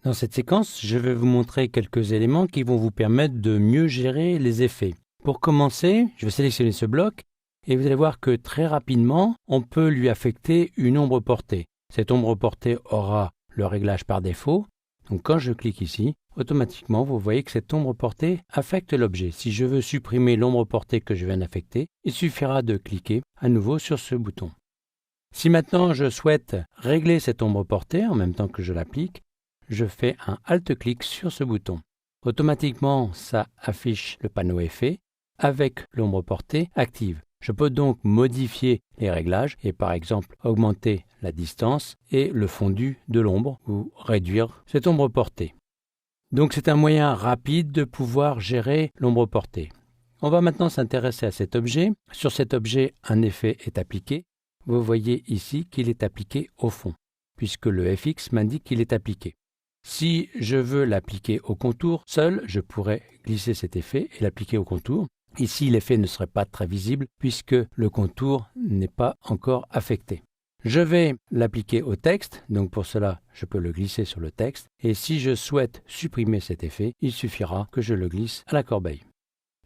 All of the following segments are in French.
Dans cette séquence, je vais vous montrer quelques éléments qui vont vous permettre de mieux gérer les effets. Pour commencer, je vais sélectionner ce bloc et vous allez voir que très rapidement, on peut lui affecter une ombre portée. Cette ombre portée aura le réglage par défaut. Donc quand je clique ici, automatiquement, vous voyez que cette ombre portée affecte l'objet. Si je veux supprimer l'ombre portée que je viens d'affecter, il suffira de cliquer à nouveau sur ce bouton. Si maintenant je souhaite régler cette ombre portée en même temps que je l'applique, je fais un Alt-clic sur ce bouton. Automatiquement, ça affiche le panneau effet avec l'ombre portée active. Je peux donc modifier les réglages et par exemple augmenter la distance et le fondu de l'ombre ou réduire cette ombre portée. Donc c'est un moyen rapide de pouvoir gérer l'ombre portée. On va maintenant s'intéresser à cet objet. Sur cet objet, un effet est appliqué. Vous voyez ici qu'il est appliqué au fond, puisque le FX m'indique qu'il est appliqué. Si je veux l'appliquer au contour seul, je pourrais glisser cet effet et l'appliquer au contour. Ici, l'effet ne serait pas très visible puisque le contour n'est pas encore affecté. Je vais l'appliquer au texte, donc pour cela, je peux le glisser sur le texte. Et si je souhaite supprimer cet effet, il suffira que je le glisse à la corbeille.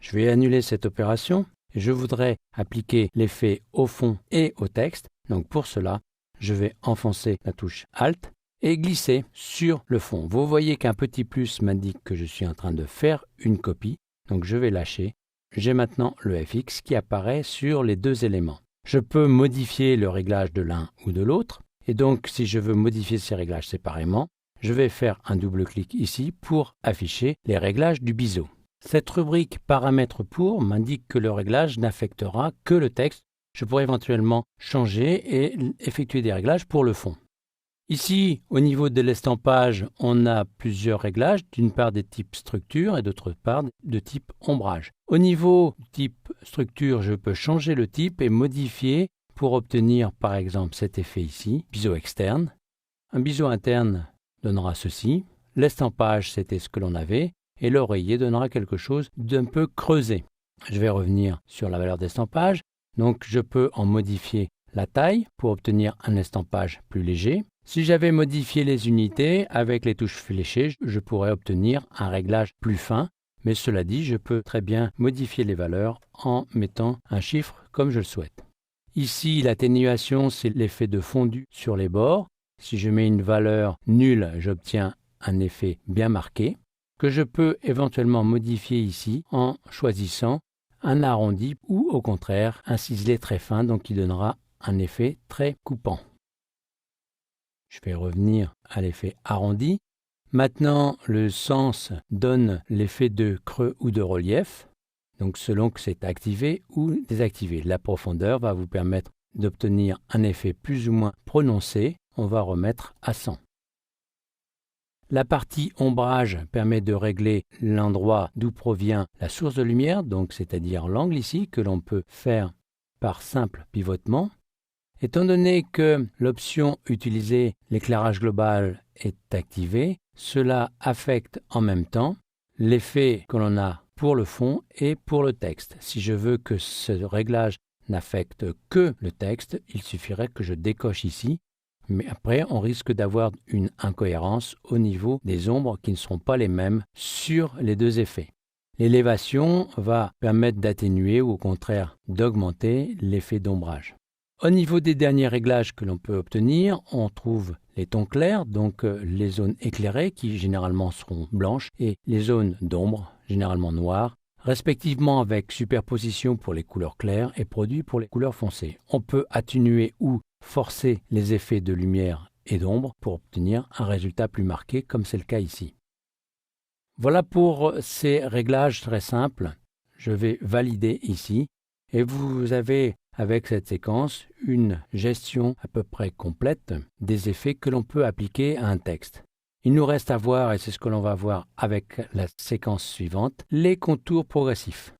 Je vais annuler cette opération. Je voudrais appliquer l'effet au fond et au texte. Donc pour cela, je vais enfoncer la touche Alt et glisser sur le fond. Vous voyez qu'un petit plus m'indique que je suis en train de faire une copie. Donc je vais lâcher. J'ai maintenant le FX qui apparaît sur les deux éléments. Je peux modifier le réglage de l'un ou de l'autre. Et donc si je veux modifier ces réglages séparément, je vais faire un double clic ici pour afficher les réglages du biseau. Cette rubrique paramètres pour m'indique que le réglage n'affectera que le texte. Je pourrais éventuellement changer et effectuer des réglages pour le fond. Ici, au niveau de l'estampage, on a plusieurs réglages, d'une part des types structure et d'autre part de type ombrage. Au niveau type structure, je peux changer le type et modifier pour obtenir par exemple cet effet ici, biseau externe. Un biseau interne donnera ceci, l'estampage c'était ce que l'on avait et l'oreiller donnera quelque chose d'un peu creusé. Je vais revenir sur la valeur d'estampage, donc je peux en modifier la taille pour obtenir un estampage plus léger. Si j'avais modifié les unités avec les touches fléchées, je pourrais obtenir un réglage plus fin, mais cela dit, je peux très bien modifier les valeurs en mettant un chiffre comme je le souhaite. Ici, l'atténuation, c'est l'effet de fondu sur les bords. Si je mets une valeur nulle, j'obtiens un effet bien marqué, que je peux éventuellement modifier ici en choisissant un arrondi ou au contraire un ciselé très fin, donc qui donnera un effet très coupant. Je vais revenir à l'effet arrondi. Maintenant, le sens donne l'effet de creux ou de relief, donc selon que c'est activé ou désactivé. La profondeur va vous permettre d'obtenir un effet plus ou moins prononcé. On va remettre à 100. La partie ombrage permet de régler l'endroit d'où provient la source de lumière, donc c'est-à-dire l'angle ici que l'on peut faire par simple pivotement. Étant donné que l'option utiliser l'éclairage global est activée, cela affecte en même temps l'effet que l'on a pour le fond et pour le texte. Si je veux que ce réglage n'affecte que le texte, il suffirait que je décoche ici, mais après on risque d'avoir une incohérence au niveau des ombres qui ne seront pas les mêmes sur les deux effets. L'élévation va permettre d'atténuer ou au contraire d'augmenter l'effet d'ombrage. Au niveau des derniers réglages que l'on peut obtenir, on trouve les tons clairs, donc les zones éclairées qui généralement seront blanches et les zones d'ombre, généralement noires, respectivement avec superposition pour les couleurs claires et produit pour les couleurs foncées. On peut atténuer ou forcer les effets de lumière et d'ombre pour obtenir un résultat plus marqué comme c'est le cas ici. Voilà pour ces réglages très simples. Je vais valider ici et vous avez avec cette séquence une gestion à peu près complète des effets que l'on peut appliquer à un texte. Il nous reste à voir, et c'est ce que l'on va voir avec la séquence suivante, les contours progressifs.